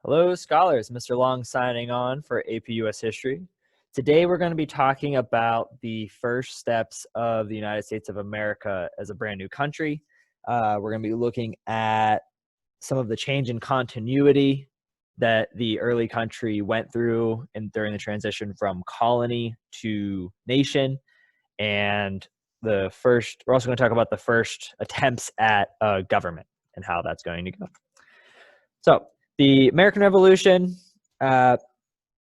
Hello, scholars. Mr. Long signing on for APUS History. Today, we're going to be talking about the first steps of the United States of America as a brand new country. We're going to be looking at some of the change in continuity that the early country went through during the transition from colony to nation. And we're also going to talk about the first attempts at government and how that's going to go. So, the American Revolution, a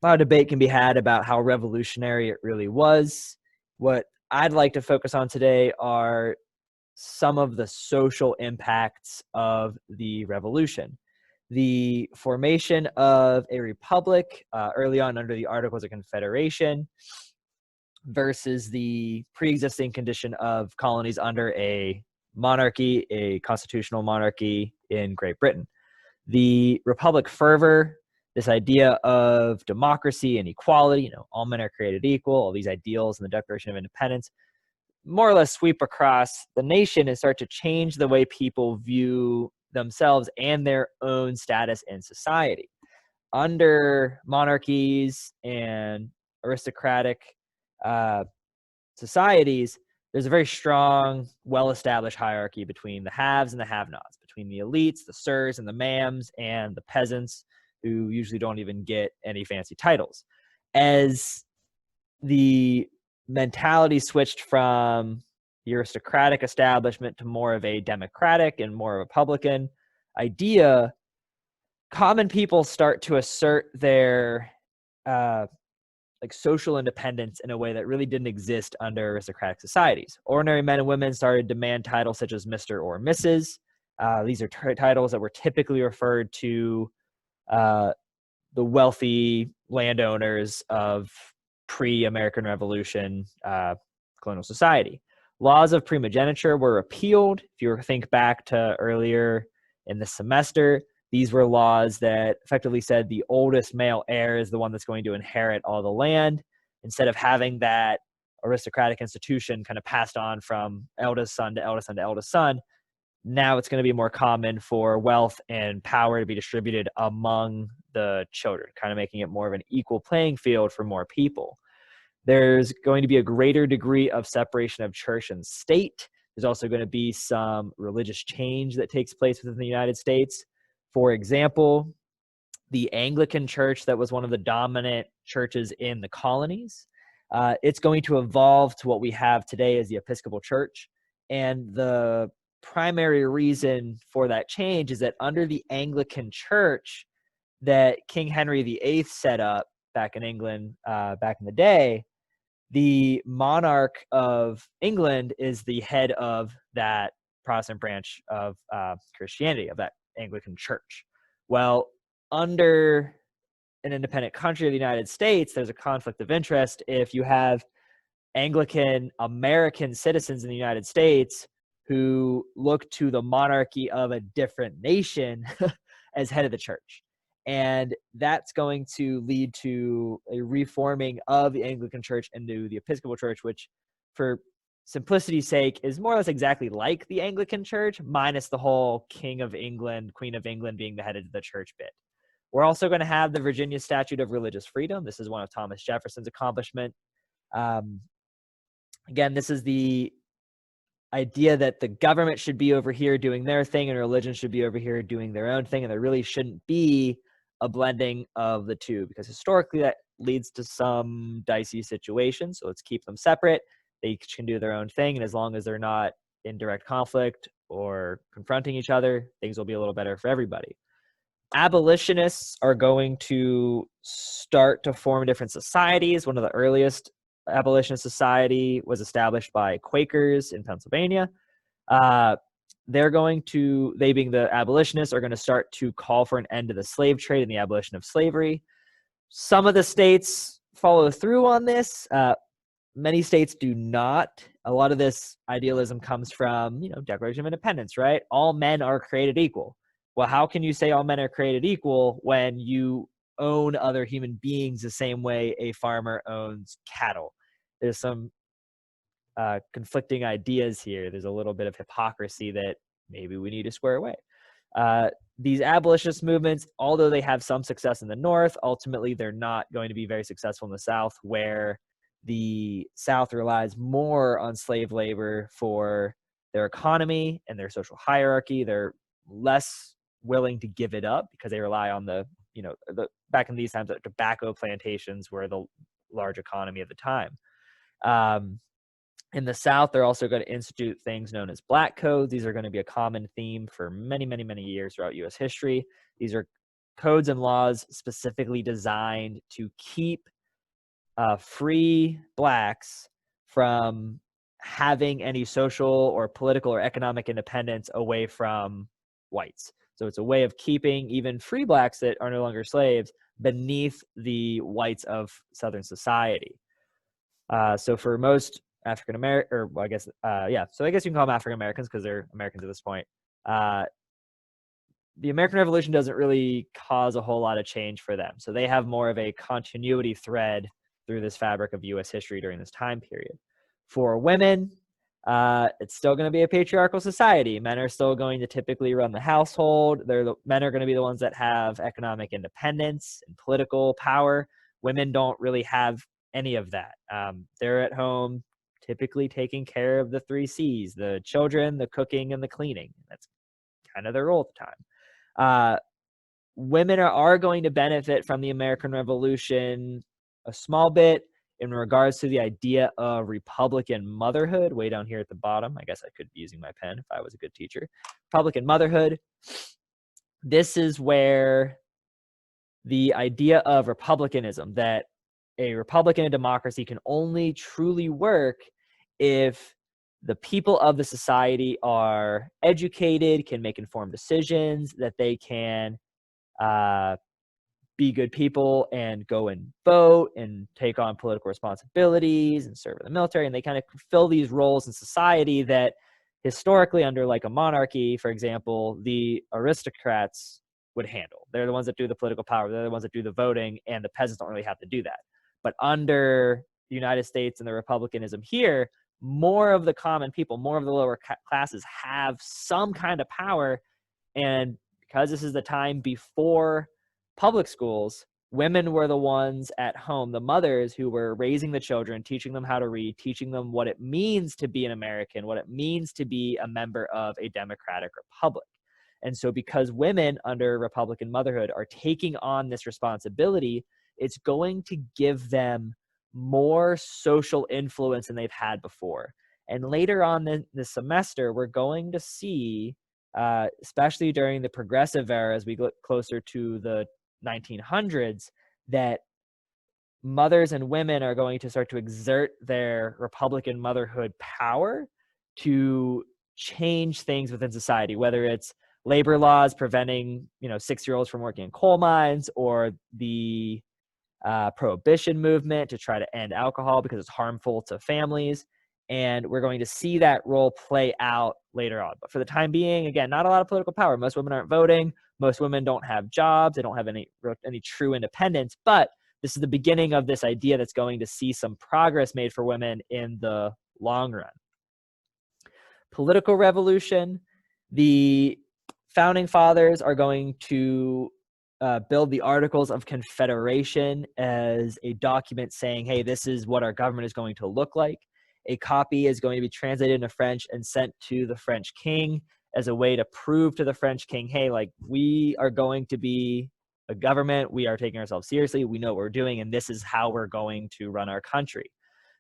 lot of debate can be had about how revolutionary it really was. What I'd like to focus on today are some of the social impacts of the revolution. The formation of a republic early on under the Articles of Confederation versus the pre-existing condition of colonies under a monarchy, a constitutional monarchy in Great Britain. The Republic fervor, this idea of democracy and equality, all men are created equal, all these ideals in the Declaration of Independence, more or less sweep across the nation and start to change the way people view themselves and their own status in society. Under monarchies and aristocratic societies, there's a very strong, well-established hierarchy between the haves and the have-nots, between the elites, the sirs and the ma'ams, and the peasants, who usually don't even get any fancy titles. As the mentality switched from the aristocratic establishment to more of a democratic and more republican idea, common people start to assert their social independence in a way that really didn't exist under aristocratic societies. Ordinary men and women started to demand titles such as Mr. or Mrs. These are titles that were typically referred to the wealthy landowners of pre-American Revolution colonial society. Laws of primogeniture were repealed. If you think back to earlier in the semester, these were laws that effectively said the oldest male heir is the one that's going to inherit all the land, instead of having that aristocratic institution kind of passed on from eldest son to eldest son to eldest son. Now it's going to be more common for wealth and power to be distributed among the children, kind of making it more of an equal playing field for more people. There's going to be a greater degree of separation of church and state. There's also going to be some religious change that takes place within the United States. For example, the Anglican Church, that was one of the dominant churches in the colonies, it's going to evolve to what we have today as the Episcopal Church. And the primary reason for that change is that under the Anglican Church that King Henry VIII set up back in England back in the day, the monarch of England is the head of that Protestant branch of Christianity, of that Anglican Church. Well, under an independent country of the United States, there's a conflict of interest if you have Anglican American citizens in the United States who look to the monarchy of a different nation as head of the church. And that's going to lead to a reforming of the Anglican Church into the Episcopal Church, which, for simplicity's sake, is more or less exactly like the Anglican Church, minus the whole King of England, Queen of England being the head of the church bit. We're also going to have the Virginia Statute of Religious Freedom. This is one of Thomas Jefferson's accomplishments. Again, this is the idea that the government should be over here doing their thing and religion should be over here doing their own thing, and there really shouldn't be a blending of the two, because historically that leads to some dicey situations. So let's keep them separate. They can do their own thing, and as long as they're not in direct conflict or confronting each other, things will be a little better for everybody. Abolitionists are going to start to form different societies. One of the earliest abolitionist society was established by Quakers in Pennsylvania. They being the abolitionists, are going to start to call for an end to the slave trade and the abolition of slavery. Some of the states follow through on this. Many states do not. A lot of this idealism comes from, Declaration of Independence, right? All men are created equal. Well, how can you say all men are created equal when you own other human beings the same way a farmer owns cattle? There's some conflicting ideas here. There's a little bit of hypocrisy that maybe we need to square away. These abolitionist movements, although they have some success in the North, ultimately they're not going to be very successful in the South, where the South relies more on slave labor for their economy and their social hierarchy. They're less willing to give it up because they rely on back in these times, the tobacco plantations were the large economy at the time. In the South, they're also going to institute things known as black codes. These are going to be a common theme for many, many, many years throughout U.S. history. These are codes and laws specifically designed to keep free blacks from having any social or political or economic independence away from whites. So it's a way of keeping even free blacks that are no longer slaves beneath the whites of Southern society. So for most African American, or well, I guess, so I guess you can call them African Americans because they're Americans at this point. The American Revolution doesn't really cause a whole lot of change for them. So they have more of a continuity thread through this fabric of U.S. history during this time period. For women, it's still going to be a patriarchal society. Men are still going to typically run the household. Men are going to be the ones that have economic independence and political power. Women don't really have any of that. They're at home typically taking care of the 3 C's, the children, the cooking, and the cleaning. That's kind of their role at the time. Women are going to benefit from the American Revolution a small bit in regards to the idea of Republican motherhood, way down here at the bottom. I guess I could be using my pen if I was a good teacher. Republican motherhood. This is where the idea of republicanism, that a republican democracy can only truly work if the people of the society are educated, can make informed decisions, that they can be good people and go and vote and take on political responsibilities and serve in the military. And they kind of fill these roles in society that historically, under like a monarchy, for example, the aristocrats would handle. They're the ones that do the political power. They're the ones that do the voting, and the peasants don't really have to do that. But under the United States and the republicanism here, more of the common people, more of the lower classes have some kind of power. And because this is the time before public schools, women were the ones at home, the mothers who were raising the children, teaching them how to read, teaching them what it means to be an American, what it means to be a member of a democratic republic. And so because women under Republican motherhood are taking on this responsibility, it's going to give them more social influence than they've had before. And later on in the semester, we're going to see, especially during the progressive era, as we get closer to the 1900s, that mothers and women are going to start to exert their Republican motherhood power to change things within society, whether it's labor laws preventing 6-year-olds from working in coal mines, or the prohibition movement to try to end alcohol because it's harmful to families. And we're going to see that role play out later on. But for the time being, again, not a lot of political power. Most women aren't voting. Most women don't have jobs. They don't have any true independence. But this is the beginning of this idea that's going to see some progress made for women in the long run. Political revolution. The founding fathers are going to build the Articles of Confederation as a document saying, hey, this is what our government is going to look like. A copy is going to be translated into French and sent to the French king as a way to prove to the French king, hey, like, we are going to be a government. We are taking ourselves seriously. We know what we're doing, and this is how we're going to run our country.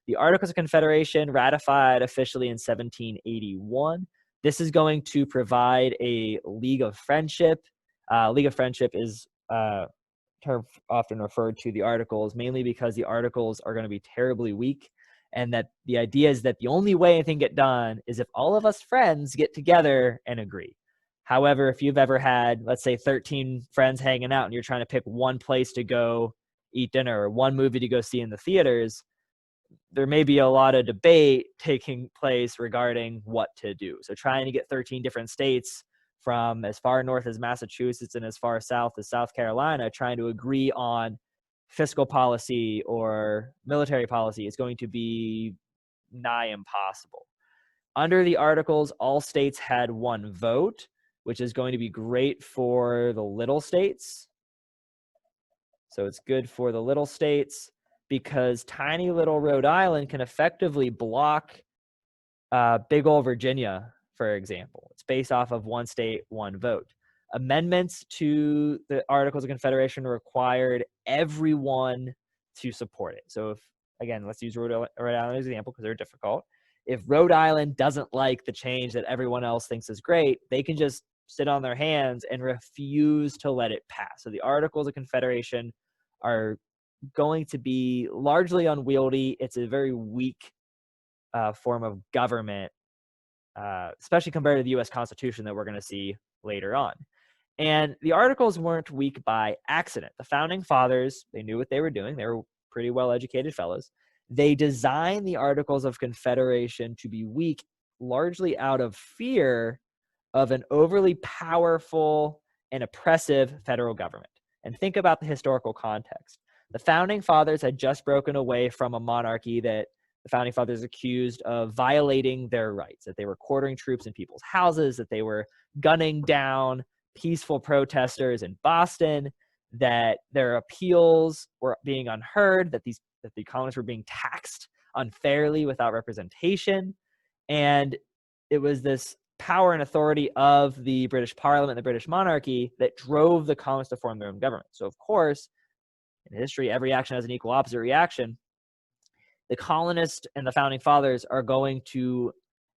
The Articles of Confederation, ratified officially in 1781. This is going to provide a League of Friendship. League of Friendship is term often referred to the Articles, mainly because the Articles are going to be terribly weak, and that the idea is that the only way anything get done is if all of us friends get together and agree. However, if you've ever had, let's say, 13 friends hanging out and you're trying to pick one place to go eat dinner or one movie to go see in the theaters, there may be a lot of debate taking place regarding what to do. So trying to get 13 different states from as far north as Massachusetts and as far south as South Carolina, trying to agree on fiscal policy or military policy is going to be nigh impossible. Under the Articles, all states had one vote. which is going to be great for the little states. So it's good for the little states because tiny little Rhode Island can effectively block big old Virginia, for example. It's based off of one state, one vote. Amendments to the Articles of Confederation required everyone to support it. So if, again, let's use Rhode Island as an example because they're difficult. If Rhode Island doesn't like the change that everyone else thinks is great, they can just sit on their hands and refuse to let it pass. So the Articles of Confederation are going to be largely unwieldy. It's a very weak form of government, especially compared to the U.S. Constitution that we're going to see later on. And the Articles weren't weak by accident. The Founding Fathers, they knew what they were doing. They were pretty well-educated fellows. They designed the Articles of Confederation to be weak largely out of fear of an overly powerful and oppressive federal government. And think about the historical context. The Founding Fathers had just broken away from a monarchy that the Founding Fathers accused of violating their rights, that they were quartering troops in people's houses, that they were gunning down peaceful protesters in Boston, that their appeals were being unheard, that the colonists were being taxed unfairly without representation. And it was this power and authority of the British Parliament and the British monarchy that drove the colonists to form their own government. So, of course, in history, every action has an equal opposite reaction. The colonists and the Founding Fathers are going to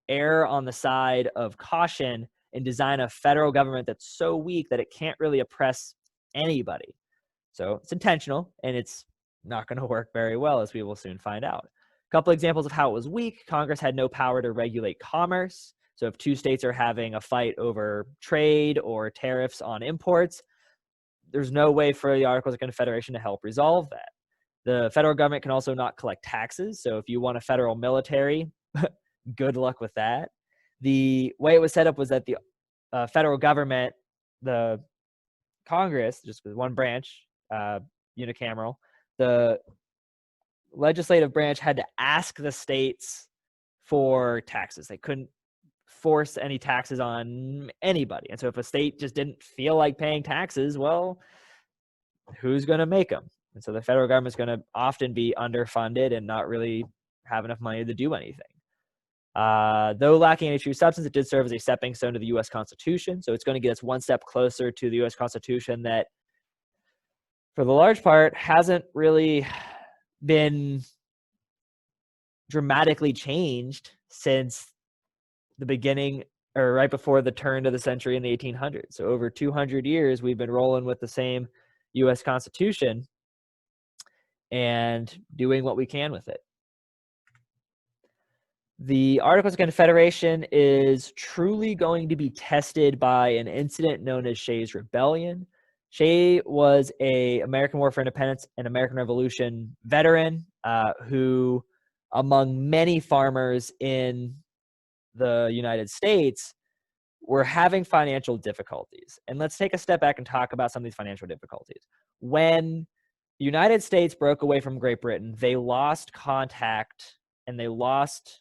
err on the side of caution and design a federal government that's so weak that it can't really oppress anybody. So it's intentional, and it's not going to work very well, as we will soon find out. A couple examples of how it was weak. Congress had no power to regulate commerce. So if two states are having a fight over trade or tariffs on imports, there's no way for the Articles of Confederation to help resolve that. The federal government can also not collect taxes. So if you want a federal military, good luck with that. The way it was set up was that the federal government, the Congress, just with one branch, unicameral, the legislative branch had to ask the states for taxes. They couldn't force any taxes on anybody. And so if a state just didn't feel like paying taxes, well, who's going to make them? And so the federal government's going to often be underfunded and not really have enough money to do anything. Though lacking any true substance, it did serve as a stepping stone to the U.S. Constitution. So it's going to get us one step closer to the U.S. Constitution that, for the large part, hasn't really been dramatically changed since the beginning or right before the turn of the century in the 1800s. So over 200 years, we've been rolling with the same U.S. Constitution and doing what we can with it. The Articles of Confederation is truly going to be tested by an incident known as Shays Rebellion. Shay was an American War for Independence and American Revolution veteran who, among many farmers in the United States, were having financial difficulties. And let's take a step back and talk about some of these financial difficulties. When the United States broke away from Great Britain, they lost contact and they lost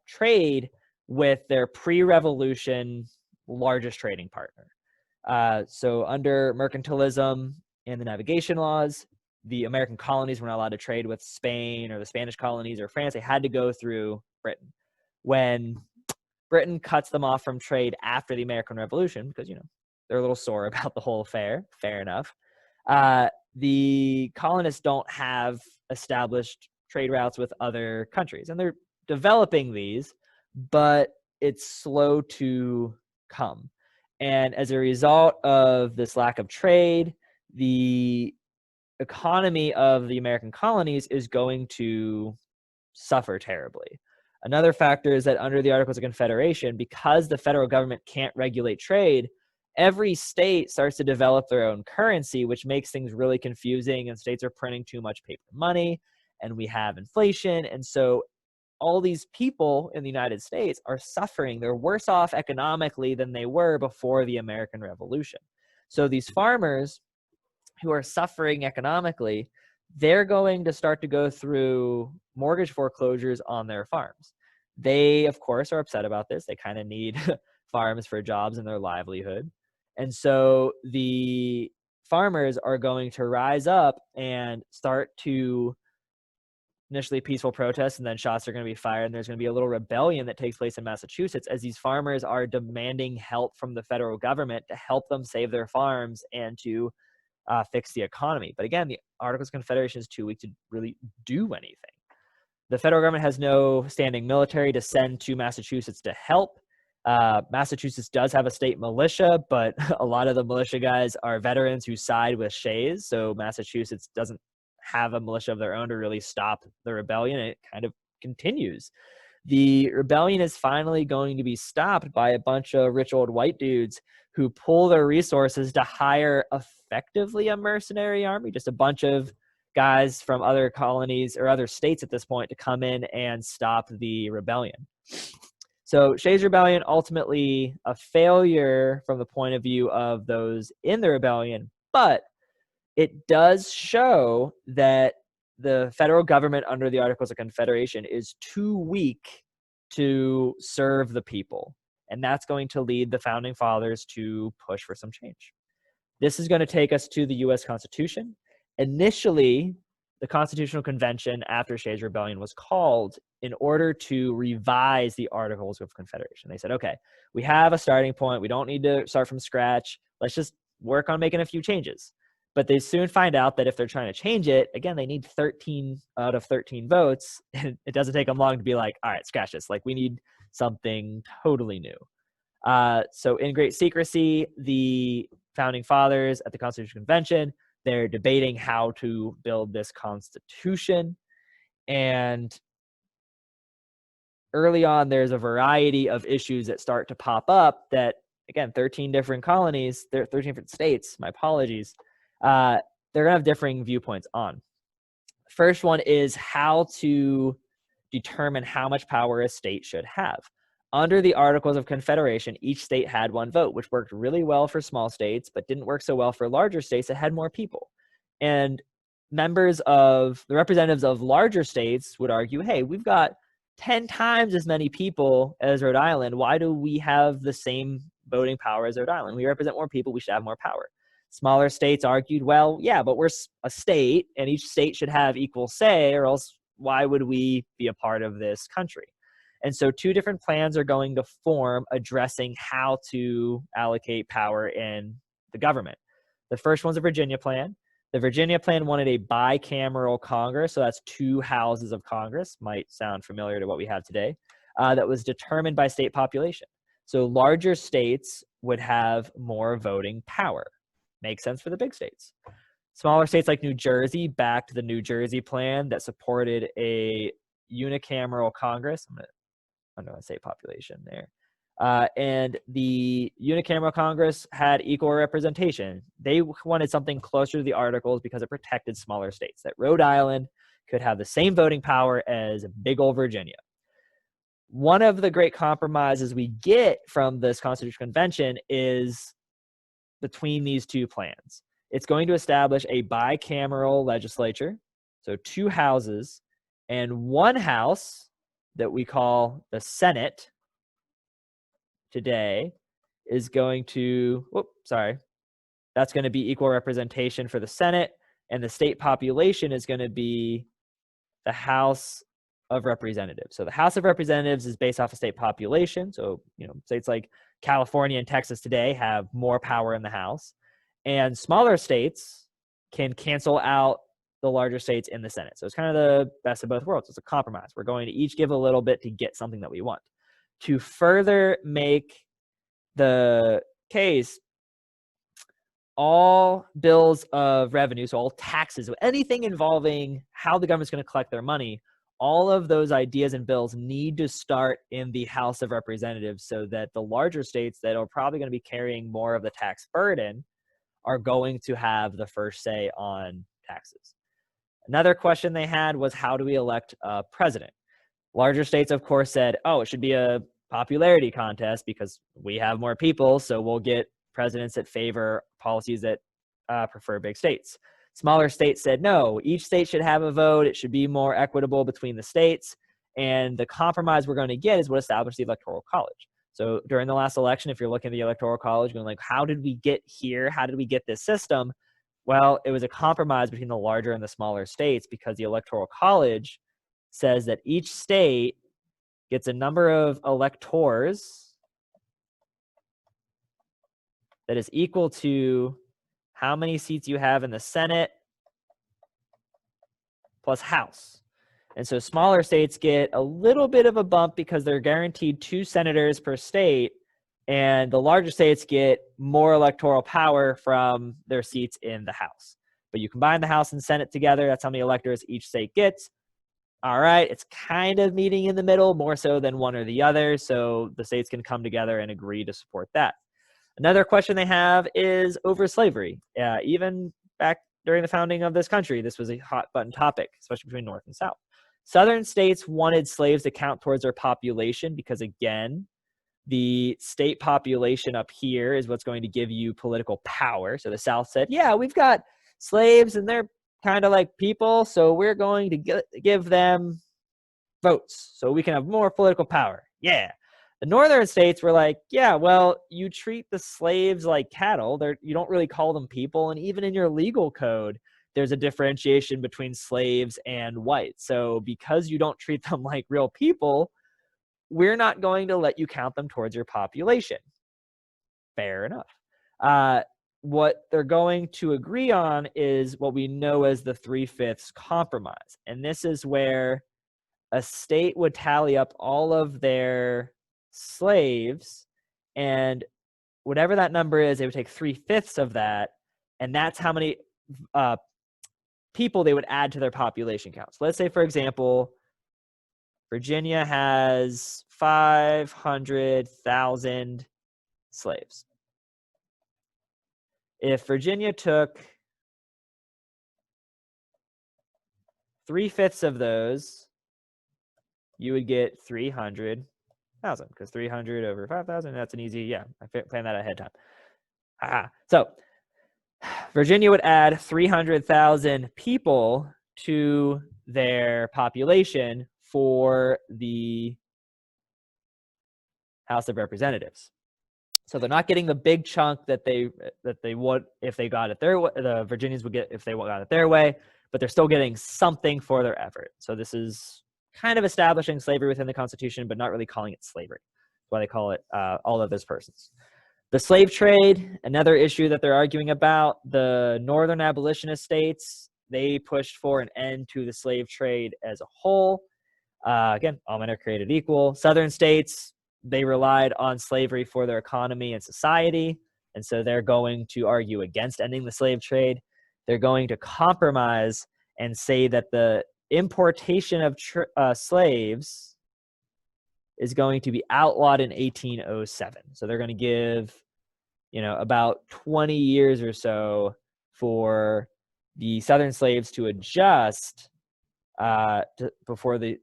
trade with their pre-revolution largest trading partner. So under mercantilism and the navigation laws, the American colonies were not allowed to trade with Spain or the Spanish colonies or France. They had to go through Britain. When Britain cuts them off from trade after the American Revolution, because, they're a little sore about the whole affair, fair enough, the colonists don't have established trade routes with other countries. And they're developing these, but it's slow to come. And as a result of this lack of trade, the economy of the American colonies is going to suffer terribly. Another factor is that under the Articles of Confederation, because the federal government can't regulate trade, every state starts to develop their own currency, which makes things really confusing, and states are printing too much paper money, and we have inflation. And so all these people in the United States are suffering. They're worse off economically than they were before the American Revolution. So these farmers who are suffering economically, they're going to start to go through mortgage foreclosures on their farms. They, of course, are upset about this. They kind of need farms for jobs and their livelihood. And so the farmers are going to rise up and start to initially peaceful protests, and then shots are going to be fired, and there's going to be a little rebellion that takes place in Massachusetts as these farmers are demanding help from the federal government to help them save their farms and to fix the economy. But again, the Articles of Confederation is too weak to really do anything. The federal government has no standing military to send to Massachusetts to help. Massachusetts does have a state militia, but a lot of the militia guys are veterans who side with Shays, so Massachusetts doesn't have a militia of their own to really stop the rebellion. It kind of continues. The rebellion is finally going to be stopped by a bunch of rich old white dudes who pull their resources to hire effectively a mercenary army, just a bunch of guys from other colonies or other states at this point to come in and stop the rebellion. So Shays Rebellion, ultimately a failure from the point of view of those in the rebellion, but it does show that the federal government under the Articles of Confederation is too weak to serve the people. And that's going to lead the founding fathers to push for some change. This is going to take us to the U.S. Constitution. Initially, the Constitutional Convention after Shays Rebellion was called in order to revise the Articles of Confederation. They said, okay, we have a starting point. We don't need to start from scratch. Let's just work on making a few changes. But they soon find out that if they're trying to change it, again, they need 13 out of 13 votes. And it doesn't take them long to be like, all right, scratch this. Like, we need something totally new. So in great secrecy, the founding fathers at the Constitutional Convention, they're debating how to build this constitution. And early on, there's a variety of issues that start to pop up that, again, 13 different colonies, 13 different states, my apologies, they're going to have differing viewpoints on. First one is how to determine how much power a state should have. Under the Articles of Confederation, each state had one vote, which worked really well for small states, but didn't work so well for larger states that had more people. And members of the representatives of larger states would argue, hey, we've got 10 times as many people as Rhode Island. Why do we have the same voting power as Rhode Island? We represent more people. We should have more power. Smaller states argued, well, yeah, but we're a state, and each state should have equal say, or else why would we be a part of this country? And so two different plans are going to form addressing how to allocate power in the government. The first one's a Virginia plan. The Virginia plan wanted a bicameral Congress, so that's two houses of Congress, might sound familiar to what we have today, that was determined by state population. So larger states would have more voting power. Makes sense for the big states. Smaller states like New Jersey backed the New Jersey plan that supported a unicameral Congress. I'm going to say population there. And the unicameral Congress had equal representation. They wanted something closer to the Articles because it protected smaller states, that Rhode Island could have the same voting power as big old Virginia. One of the great compromises we get from this Constitutional Convention is between these two plans. It's going to establish a bicameral legislature, so two houses, and one house that we call the Senate today is going to, that's going to be equal representation for the Senate, and the state population is going to be the House of Representatives. So the House of Representatives is based off of state population. So, states like California and Texas today have more power in the House, and smaller states can cancel out the larger states in the Senate. So it's kind of the best of both worlds. It's a compromise. We're going to each give a little bit to get something that we want. To further make the case, all bills of revenue, so all taxes, anything involving how the government's going to collect their money, all of those ideas and bills need to start in the House of Representatives so that the larger states that are probably going to be carrying more of the tax burden are going to have the first say on taxes. Another question they had was, how do we elect a president? Larger states, of course, said, oh, it should be a popularity contest because we have more people, so we'll get presidents that favor policies that prefer big states. Smaller states said, no, each state should have a vote. It should be more equitable between the states. And the compromise we're going to get is what established the Electoral College. So during the last election, if you're looking at the Electoral College going like, how did we get here? How did we get this system? Well, it was a compromise between the larger and the smaller states, because the Electoral College says that each state gets a number of electors that is equal to how many seats you have in the Senate plus House. And so smaller states get a little bit of a bump because they're guaranteed 2 senators per state, and the larger states get more electoral power from their seats in the House. But you combine the House and Senate together, that's how many electors each state gets. All right, it's kind of meeting in the middle, more so than one or the other, so the states can come together and agree to support that. Another question they have is over slavery. Even back during the founding of this country, this was a hot button topic, especially between North and South. Southern states wanted slaves to count towards their population because, again, the state population up here is what's going to give you political power. So the South said, yeah, we've got slaves and they're kind of like people, so we're going to give them votes so we can have more political power. Yeah. The northern states were like, yeah, well, you treat the slaves like cattle. You don't really call them people. And even in your legal code, there's a differentiation between slaves and whites. So because you don't treat them like real people, we're not going to let you count them towards your population. Fair enough. What they're going to agree on is what we know as the 3/5 compromise. And this is where a state would tally up all of their slaves, and whatever that number is, they would take 3/5 of that, and that's how many people they would add to their population count. So let's say, for example, Virginia has 500,000 slaves. If Virginia took 3/5 of those, you would get 300,000, because 300 over 5,000, that's an easy, yeah, I planned that ahead of time. So Virginia would add 300,000 people to their population for the House of Representatives. So they're not getting the big chunk that they would if they got it their way, the Virginians would get if they got it their way, but they're still getting something for their effort. So this is kind of establishing slavery within the Constitution, but not really calling it slavery. That's why they call it all of those persons. The slave trade, another issue that they're arguing about. The northern abolitionist states, they pushed for an end to the slave trade as a whole. Again, all men are created equal. Southern states, they relied on slavery for their economy and society, and so they're going to argue against ending the slave trade. They're going to compromise and say that the importation of slaves is going to be outlawed in 1807. So they're going to give, about 20 years or so for the Southern slaves to adjust before the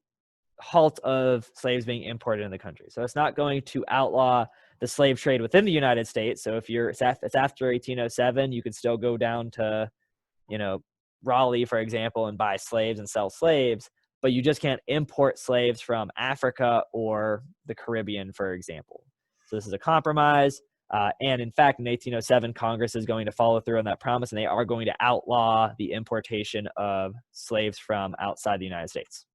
halt of slaves being imported in the country. So it's not going to outlaw the slave trade within the United States. So if it's after 1807, you could still go down to, Raleigh, for example, and buy slaves and sell slaves, but you just can't import slaves from Africa or the Caribbean, for example. So this is a compromise. And in fact, in 1807, Congress is going to follow through on that promise, and they are going to outlaw the importation of slaves from outside the United States.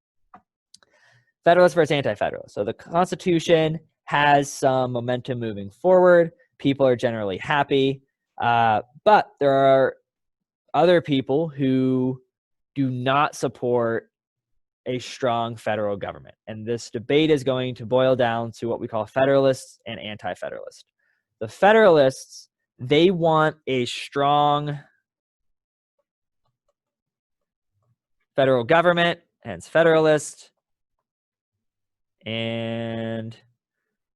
Federalists versus Anti-Federalists. So the Constitution has some momentum moving forward. People are generally happy, but there are other people who do not support a strong federal government. And this debate is going to boil down to what we call Federalists and Anti-Federalists. The Federalists, they want a strong federal government, hence Federalist. And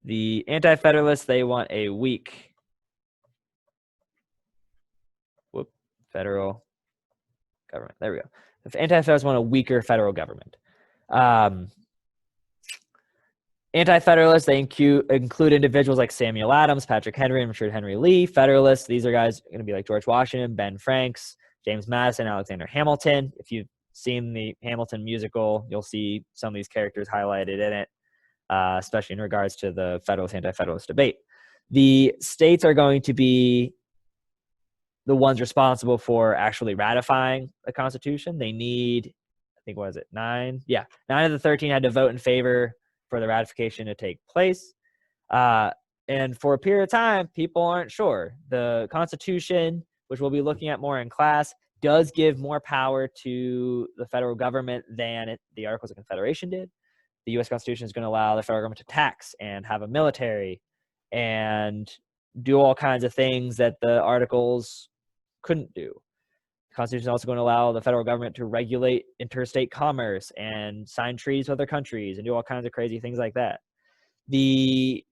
the Anti-Federalists, they want a weak federal government. There we go. The Anti-Federalists want a weaker federal government. Anti-Federalists, they include individuals like Samuel Adams, Patrick Henry, and Richard Henry Lee. Federalists, these are guys going to be like George Washington, Ben Franks, James Madison, Alexander Hamilton. If you've seen the Hamilton musical, you'll see some of these characters highlighted in it. especially in regards to the Federalist anti-Federalist debate. The states are going to be the ones responsible for actually ratifying the Constitution. They need, I think, what is it, 9? Yeah, 9 of the 13 had to vote in favor for the ratification to take place. And for a period of time, people aren't sure. The Constitution, which we'll be looking at more in class, does give more power to the federal government than the Articles of Confederation did. The U.S. Constitution is going to allow the federal government to tax and have a military and do all kinds of things that the Articles couldn't do. The Constitution is also going to allow the federal government to regulate interstate commerce and sign treaties with other countries and do all kinds of crazy things like that. The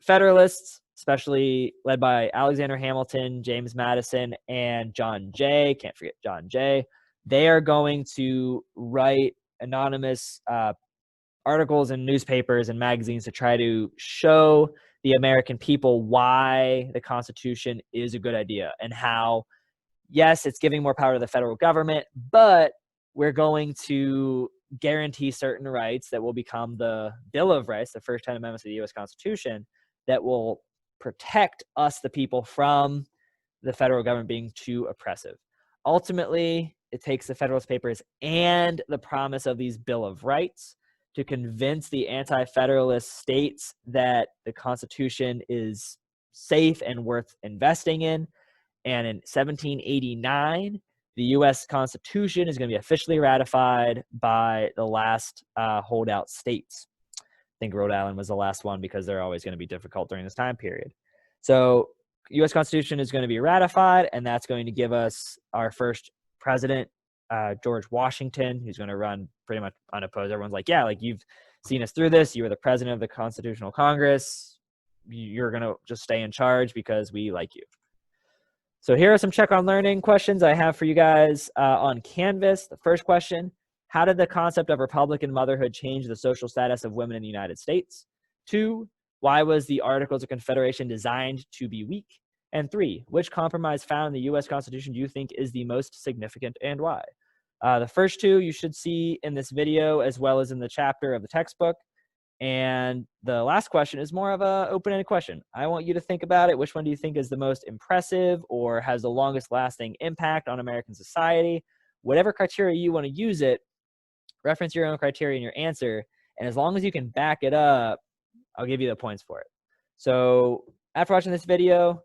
Federalists, especially led by Alexander Hamilton, James Madison, and John Jay, can't forget John Jay, they are going to write anonymous articles in newspapers and magazines to try to show the American people why the Constitution is a good idea and how, yes, it's giving more power to the federal government, but we're going to guarantee certain rights that will become the Bill of Rights, the first 10 amendments of the U.S. Constitution, that will protect us, the people, from the federal government being too oppressive. Ultimately, it takes the Federalist Papers and the promise of these Bill of Rights to convince the anti-Federalist states that the Constitution is safe and worth investing in. And in 1789, the U.S. Constitution is going to be officially ratified by the last holdout states. I think Rhode Island was the last one because they're always going to be difficult during this time period. So U.S. Constitution is going to be ratified, and that's going to give us our first president, George Washington, who's going to run pretty much unopposed. Everyone's like, yeah, like, you've seen us through this. You were the president of the Constitutional Congress. You're going to just stay in charge because we like you. So here are some check on learning questions I have for you guys on Canvas. The first question: how did the concept of Republican motherhood change the social status of women in the United States? 2, why was the Articles of Confederation designed to be weak? And 3, which compromise found in the U.S. Constitution do you think is the most significant and why? The first 2 you should see in this video as well as in the chapter of the textbook. And the last question is more of an open-ended question. I want you to think about it. Which one do you think is the most impressive or has the longest lasting impact on American society? Whatever criteria you want to use it, reference your own criteria in your answer. And as long as you can back it up, I'll give you the points for it. So after watching this video,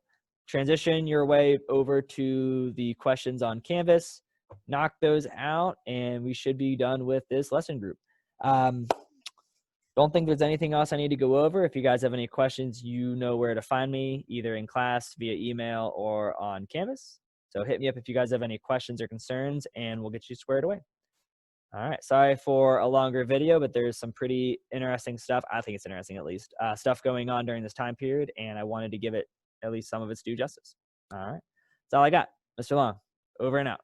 transition your way over to the questions on Canvas, knock those out, and we should be done with this lesson group. Don't think there's anything else I need to go over. If you guys have any questions, you know where to find me, either in class, via email, or on Canvas. So hit me up if you guys have any questions or concerns, and we'll get you squared away. All right, sorry for a longer video, but there's some pretty interesting stuff. I think it's interesting, at least, stuff going on during this time period, and I wanted to give it at least some of its due justice. All right, that's all I got. Mr. Long, over and out.